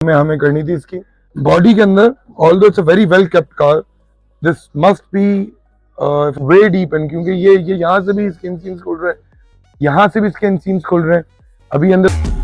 में हमें करनी थी इसकी बॉडी के अंदर। Although it's a very well kept car, this must be way deep in, क्योंकि ये यहाँ से भी इसके इंसीम्स खुल रहे हैं, यहाँ से भी इसके इंसीम्स खुल रहे हैं अभी अंदर।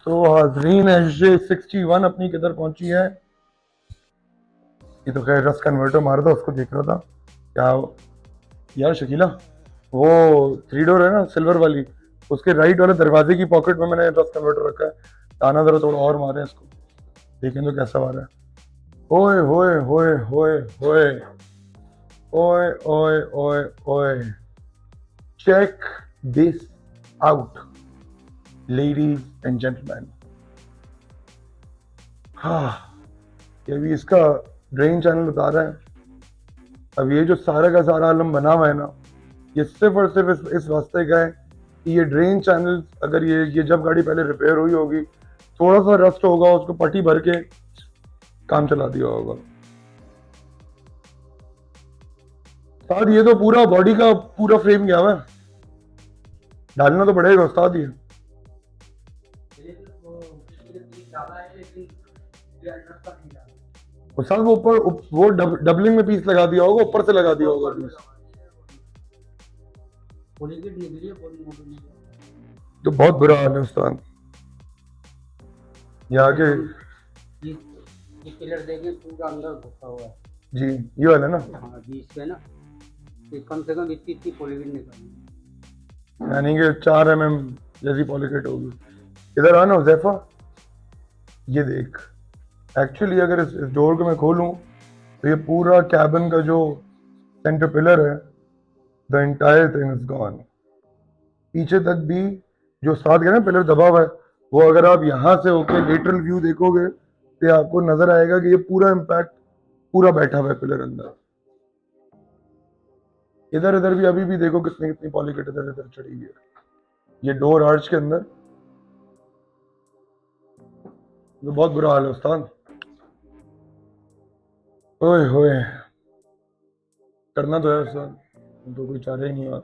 तो हाजरीन HJ61 अपनी किधर पहुंची है। ये तो खैर रस्ट कन्वर्टर मारा था, उसको देख रहा था। क्या यार शकीला, वो 3 डोर है ना सिल्वर वाली, उसके राइट वाले दरवाजे की पॉकेट में मैंने रस्ट कन्वर्टर रखा है। ताना जरा थोड़ा और मारे इसको, देखें तो कैसा आ रहा है। ओए होए होए होए होए ओए ओए ओए ओए, check this out ladies and gentleman. हाँ, ये भी इसका ड्रेन चैनल बता रहा है। अब ये जो सारा का सारा आलम बना हुआ है ना, ये सिर्फ और सिर्फ इस वास्ते का है कि ये ड्रेन चैनल, अगर ये जब गाड़ी पहले रिपेयर हुई होगी, थोड़ा सा रस्ट होगा, उसको पट्टी भर के काम चला दिया होगा। उस्ताद ये तो पूरा बॉडी का पूरा फ्रेम गया हुआ है, डालना तो पड़ेगा उस्ताद। ये उस्ताद वो ऊपर वो डबलिंग में पीस लगा दिया होगा, ऊपर से लगा दिया होगा पीस, तो बहुत बुरा हाल है उस्ताद। ये आगे पिलर देखें पूरा अंदर घुसा हुआ है जी, ये वाला ना। हाँ जी, इसमें ना कम से कम इतनी पॉलीविन निकाली, यानी कि 4 mm जैसी पॉलीकेट होगी। इधर आना हुज़ैफा, ये देख। एक्चुअली अगर इस डोर को मैं खोलूं तो ये पूरा कैबिन का जो सेंटर पिलर है, the entire thing is gone. पीछे तक भी जो साथ गया ना पिलर दबा हुआ है, वो अगर आप यहाँ से होके लेटरल व्यू देखोगे तो आपको नजर आएगा कि ये पूरा इम्पैक्ट पूरा बैठा हुआ है पिलर अंदर। इधर इधर भी अभी भी देखो कितनी कितनी पॉलीकेट इधर इधर चढ़ी हुई है ये डोर आर्च के अंदर। तो बहुत बुरा हाल है उस्ताद। ओए होए, करना तो है उस्ताद, तो कोई चारा ही नहीं है,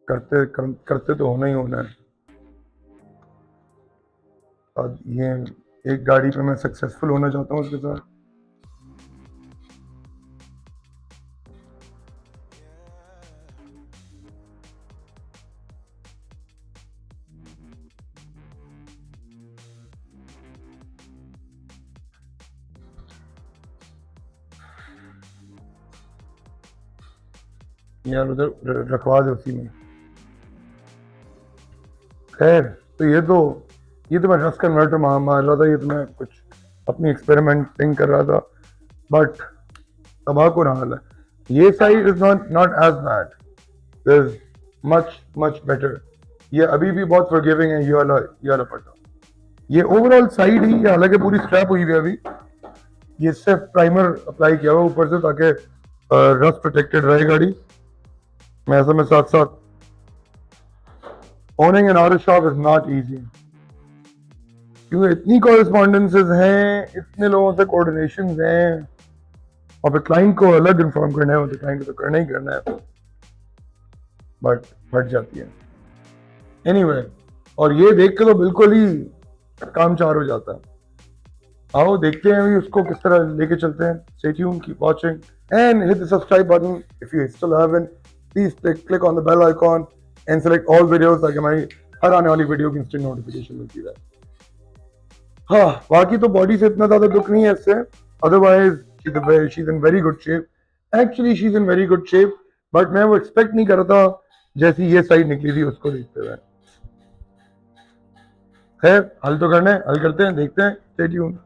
करते तो होना ही होना है। और ये एक गाड़ी पे मैं सक्सेसफुल होना चाहता हूँ उसके साथ। यार उधर रखवा दे उसी में। खैर, तो ये तो मैं रस्ट कन्वर्टर मार रहा था, ये तो मैं कुछ अपनी एक्सपेरिमेंटिंग कर रहा था, बट तबाह हाल है। ये side is not as bad, there is much better. ये अभी भी बहुत फॉरगिविंग है, ये वाला पट्टा। ये ओवरऑल साइड ही, हालांकि पूरी स्क्रैप हुई हुई है अभी, ये सिर्फ प्राइमर अप्लाई किया हुआ ऊपर से ताकि रस्ट प्रोटेक्टेड रहे गाड़ी। मैं ऐसे में साथ साथ owning an auto shop is not easy, क्योंकि इतनी कॉरेस्पॉन्डेंसेज हैं, इतने लोगों से कोऑर्डिनेशन हैं, और फिर क्लाइंट को अलग इन्फॉर्म करना है, तो क्लाइंट को तो करना ही करना है, बट फट जाती है। एनीवे, और ये देख के तो बिल्कुल ही काम चार हो जाता है। आओ देखते हैं अभी उसको किस तरह लेके चलते हैं। Stay tuned, keep watching and hit the subscribe button if you still haven't. Please click on the bell icon and select all videos ताकि हमारी हर आने वाली वीडियो की इंस्टेंट नोटिफिकेशन मिलती रहे। हाँ, बाकी तो बॉडी से इतना ज्यादा दुख नहीं है इससे, otherwise she's in very good shape. Actually she's in very good shape, but मैं वो एक्सपेक्ट नहीं कर रहा था जैसी ये साइड निकली थी उसको देखते हुए। खैर हल तो करना है, हल करते हैं, देखते हैं, स्टे ट्यून्ड।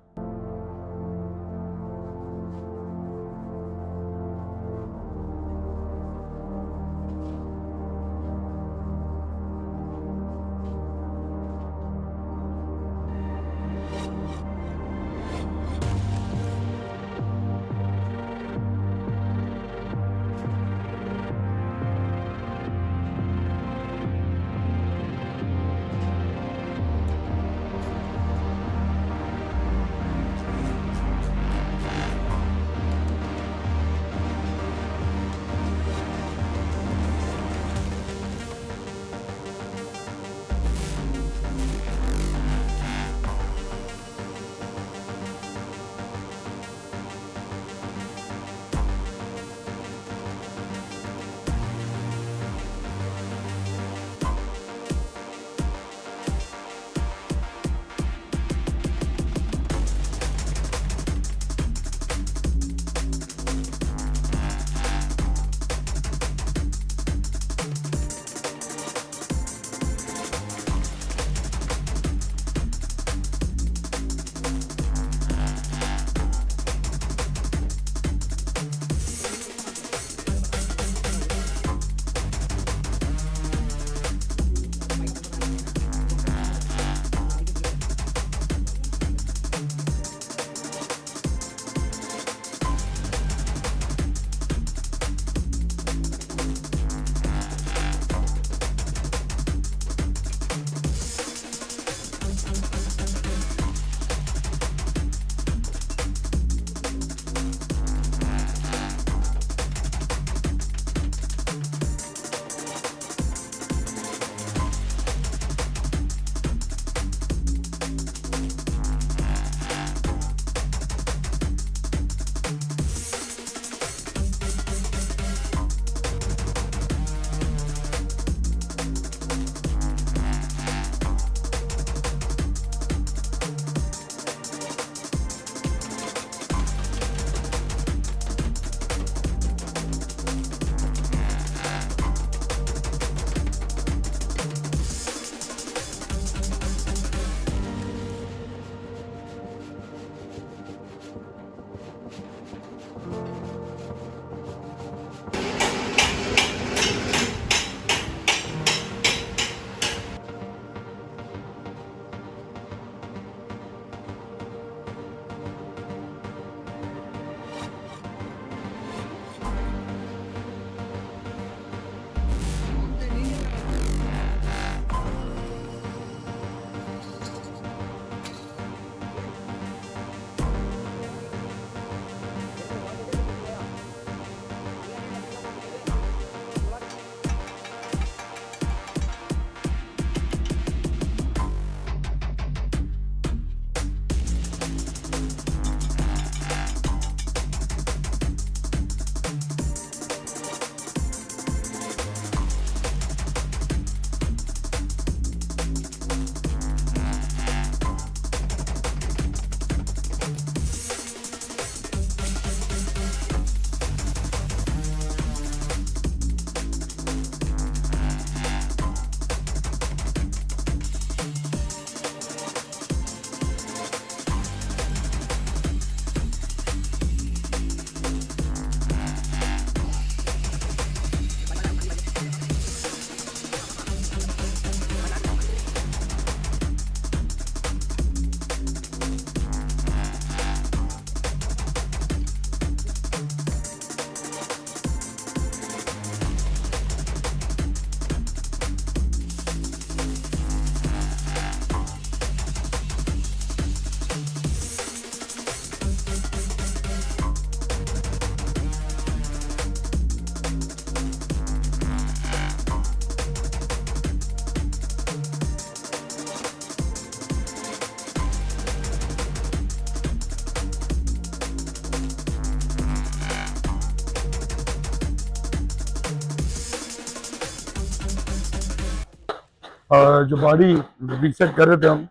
जो बॉडी रीसेट कर रहे थे हम,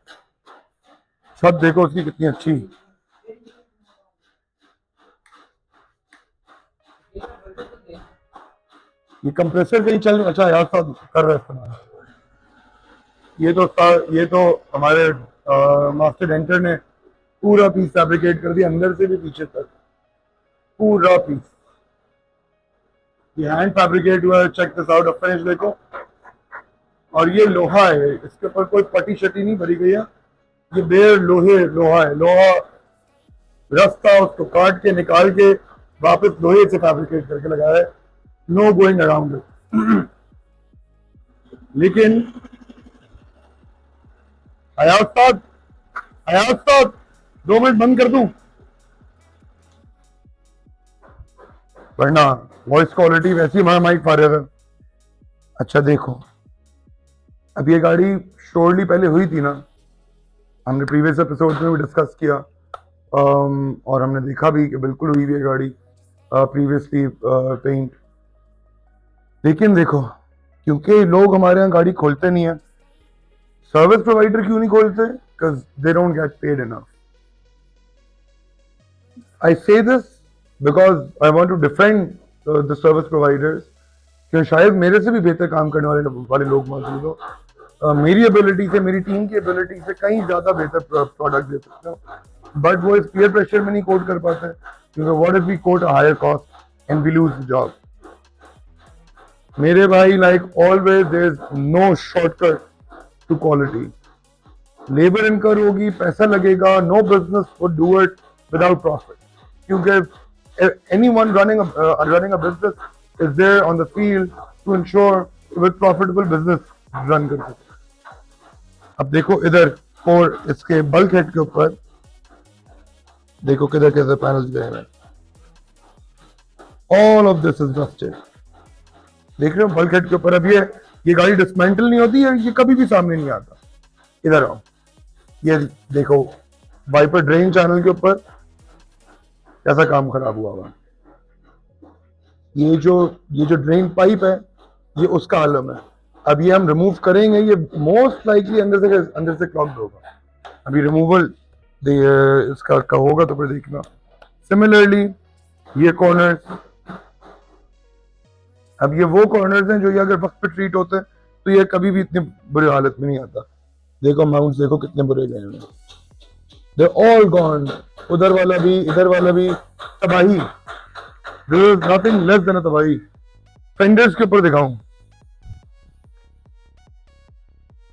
छत देखो उसकी कितनी अच्छी, ये कंप्रेसर कहीं चल, अच्छा यार साहब कर रहा है इस्तेमाल। ये तो हमारे मास्टर डेंटर ने पूरा पीस फैब्रिकेट कर दिया, अंदर से भी पीछे तक पूरा पीस। ये हैंड फैब्रिकेट हुआ है, चेक दिस आउट, फिनिश देखो। और ये लोहा है, इसके ऊपर कोई पट्टी शटी नहीं भरी गई है, ये बेर लोहा है, लोहा रास्ता उसको काट के निकाल के वापस लोहे से फैब्रिकेट करके लगाया है, नो गोइंग अराउंड इट। लेकिन हयात साहब 2 मिनट बंद कर दूं, वरना वॉइस क्वालिटी वैसी हमारा माइक पा रहा था। अच्छा देखो, अब ये गाड़ी श्योरली पहले हुई थी ना, हमने प्रीवियस एपिसोड में भी डिस्कस किया, और हमने देखा भी कि बिल्कुल हुई है गाड़ी प्रीवियसली पेंट। लेकिन देखो, क्योंकि लोग हमारे यहाँ गाड़ी खोलते नहीं है, सर्विस प्रोवाइडर क्यों नहीं खोलते? Because they don't get paid enough. I say this because I want to defend the service providers, क्योंकि शायद मेरे से भी बेहतर काम करने वाले लोग मौजूद हो, मेरी एबिलिटी से, मेरी टीम की एबिलिटी से कहीं ज्यादा बेहतर प्रोडक्ट दे सकते हो, बट वो इस पीयर प्रेशर में नहीं कोट कर पाते, क्योंकि what if we quote a higher cost and we lose the job. मेरे भाई, like always there is no shortcut to quality. Labour incur होगी, पैसा लगेगा, no business would do it without profit, क्योंकि anyone running a business is there on the field to ensure with profitable business run कर सके। अब देखो इधर, और इसके बल्क हेड के ऊपर देखो किधर कैसे पैनल्स गए हैं, all of this is rusted. देख रहे हो बल्क हेड के ऊपर? अब ये गाड़ी डिसमेंटल नहीं होती है, ये कभी भी सामने नहीं आता। इधर आओ, ये देखो वाइपर ड्रेन चैनल के ऊपर कैसा काम खराब हुआ हुआ। ये जो ड्रेन पाइप है, ये उसका आलम है। अब ये हम रिमूव करेंगे, ये मोस्ट लाइकली अंदर से क्लॉग्ड होगा। अभी रिमूवल इसका का होगा तो फिर देखना। सिमिलरली ये कॉर्नर्स, अब ये वो कॉर्नर्स हैं जो ये अगर वक्त पे ट्रीट होते हैं तो ये कभी भी इतनी बुरी हालत में नहीं आता। देखो माउंट्स देखो कितने बुरे गए हैं, दे ऑल गॉन। उधर वाला भी, इधर वाला भी तबाही, there is nothing less than a तबाही। फेंडर्स के ऊपर दिखाऊं,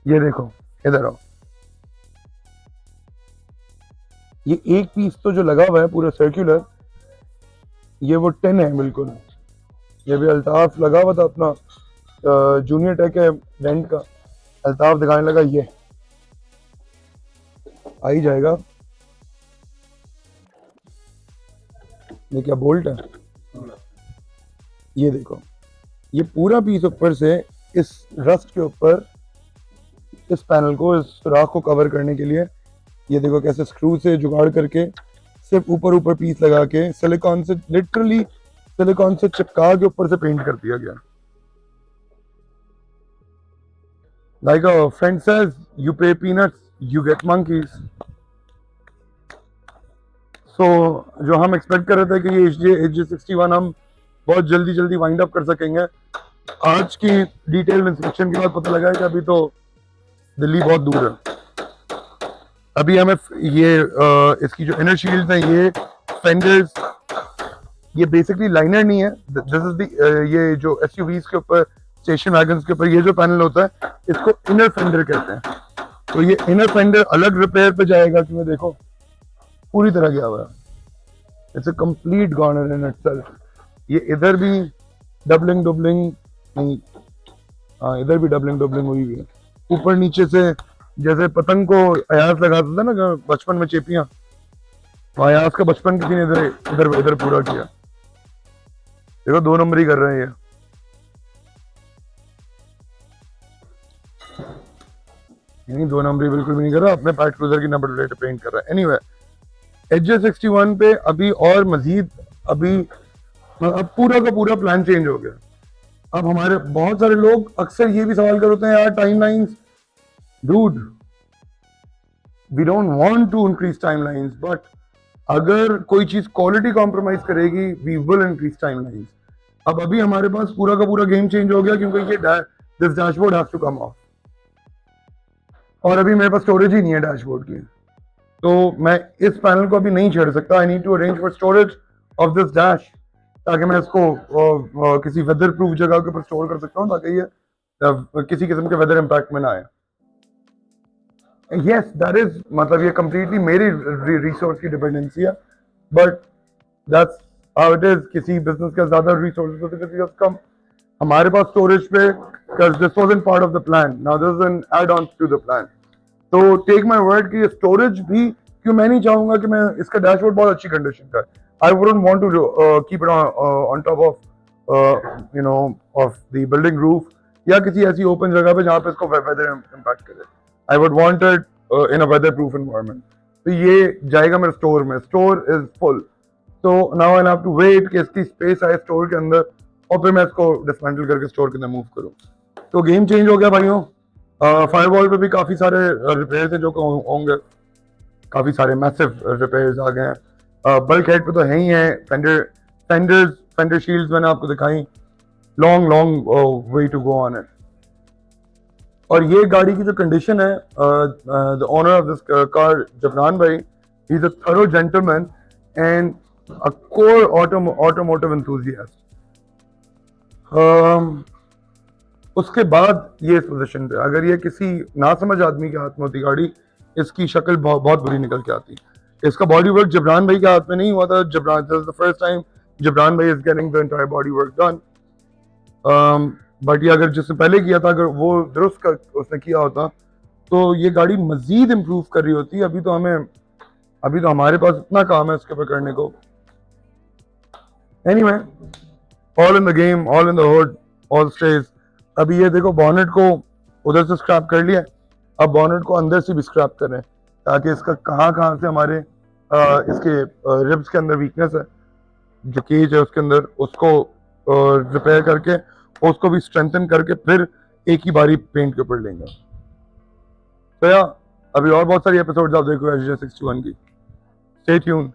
ये देखो, इधर आओ, ये एक पीस तो जो लगा हुआ है पूरा सर्कुलर, ये वो 10 है बिल्कुल। ये भी अल्ताफ लगा हुआ था अपना, जूनियर टेक है रेंट का, अल्ताफ दिखाने लगा, ये आ ही जाएगा। ये क्या बोल्ट है? ये देखो, ये पूरा पीस ऊपर से इस रस्ट के ऊपर, इस पैनल को, इस सुराख को कवर करने के लिए, ये देखो कैसे स्क्रू से जुगाड़ करके सिर्फ ऊपर पीस लगा के सिलिकॉन से, लिटरली सिलिकॉन से चिपका के ऊपर से पेंट कर दिया गया। Like a friend says, you pay peanuts, you get monkeys. So जो हम एक्सपेक्ट कर रहे थे कि ये HJ61 हम बहुत जल्दी वाइंड अप कर सकेंगे, आज की डिटेल इंस्पेक्शन के बाद पता लगा है कि अभी तो दिल्ली बहुत दूर है। अभी हमें ये इसकी जो इनर शील्ड है, ये फेंडर्स, ये बेसिकली लाइनर नहीं है, दिस इज द ये जो एसयूवीज के ऊपर, स्टेशन वैगन्स के ऊपर ये जो पैनल होता है, इसको इनर फेंडर कहते हैं। तो ये इनर फेंडर अलग रिपेयर पे जाएगा, क्योंकि देखो पूरी तरह गया हुआ है, it's a complete goner in itself. ये इधर भी डबलिंग नहीं, हाँ इधर भी डबलिंग हुई हुई है, ऊपर नीचे से, जैसे पतंग को अयास लगाता था ना बचपन में चेपियां, तो अयास का बचपन किसी ने इधर पूरा किया। देखो 2 नंबर ही कर रहे हैं ये। नहीं 2 नंबर बिल्कुल भी नहीं कर रहा, अपने पैट क्रूजर की नंबर प्लेट पेंट कर रहा है। एनीवे, HJ61 पे अभी और मजीद, अभी अब पूरा का पूरा प्लान चेंज हो गया। अब हमारे बहुत सारे लोग अक्सर ये भी सवाल करते हैं, यार timelines, dude we don't want to increase timelines, but अगर कोई चीज क्वालिटी कॉम्प्रोमाइज करेगी, वी विल इंक्रीज टाइमलाइंस। अब अभी हमारे पास पूरा का पूरा गेम चेंज हो गया क्योंकि ये this dashboard has to come off, और अभी मेरे पास स्टोरेज ही नहीं है डैशबोर्ड की, तो मैं इस पैनल को अभी नहीं छेड़ सकता। I need to arrange for storage of this dash, ताकि मैं इसको किसी वेदर प्रूफ जगह के ऊपर स्टोर कर सकता हूँ, ताकि ये किसी किस्म के वेदर इम्पैक्ट में ना आए। यस दैट इज, मतलब ये कंप्लीटली मेरी रिसोर्स की डिपेंडेंसी है, but that's how it is. किसी बिजनेस का ज्यादा रिसोर्सेज होते हैं, किसी का कम। हमारे पास स्टोरेज पे, because this wasn't part of the plan, now this is an add-on to the plan, तो टेक माई वर्ड कि स्टोरेज भी, क्यों मैं नहीं चाहूंगा कि मैं, इसका डैशबोर्ड बहुत अच्छी कंडीशन का है, I wouldn't want to keep it on top of of the building roof या किसी ऐसी ओपन जगह पे जहाँ पे इसको वेदर इम्पैक्ट करे। I would want it in a weather proof environment. तो ये जाएगा मेरे स्टोर में, स्टोर इज फुल, तो now I have to wait कि इसकी स्पेस आए स्टोर के अंदर, और फिर मैं इसको डिसमेंटल करके स्टोर के अंदर मूव करूँ। तो गेम चेंज हो गया भाइयों। फायरवॉल पे भी काफ़ी सारे रिपेयर्स हैं जो होंगे, काफ़ी सारे मैसिव रिपेयर्स आ गए हैं। बल्क हेड पे तो है ही है, फेंडर शील्ड्स मैंने आपको दिखाई, long long way to go on it. और ये गाड़ी की जो कंडीशन है, the owner of this car Jabran भाई, he is a thorough gentleman and a core automotive enthusiast. उसके बाद ये इस पोजीशन पे, अगर ये किसी नासमझ आदमी के हाथ में होती गाड़ी, इसकी शक्ल बहुत बुरी निकल के आती। इसका बॉडी वर्क जबरान भाई के हाथ में नहीं हुआ था। Jabran, this is the first time Jabran भाई is getting the entire body work done. But ये अगर जिसने पहले किया था, अगर वो दुरुस्त कर उसने किया होता, तो ये गाड़ी मजीद इम्प्रूव कर रही होती। अभी तो हमारे पास इतना काम है इसके ऊपर करने को। Anyway, all in the game, all in the hood, all stage. अभी ये देखो, बॉनेट को उधर से स्क्रैप कर लिया, अब बॉनेट को अंदर से भी स्क्रैप करें, ताकि इसका कहाँ से हमारे इसके रिब्स के अंदर वीकनेस है, जो केज है उसके अंदर, उसको रिपेयर करके उसको भी स्ट्रेंथन करके फिर एक ही बारी पेंट के ऊपर लेंगे। तो यार, अभी और बहुत सारी एपिसोड्स आप देखो HJ61 की। Stay tuned.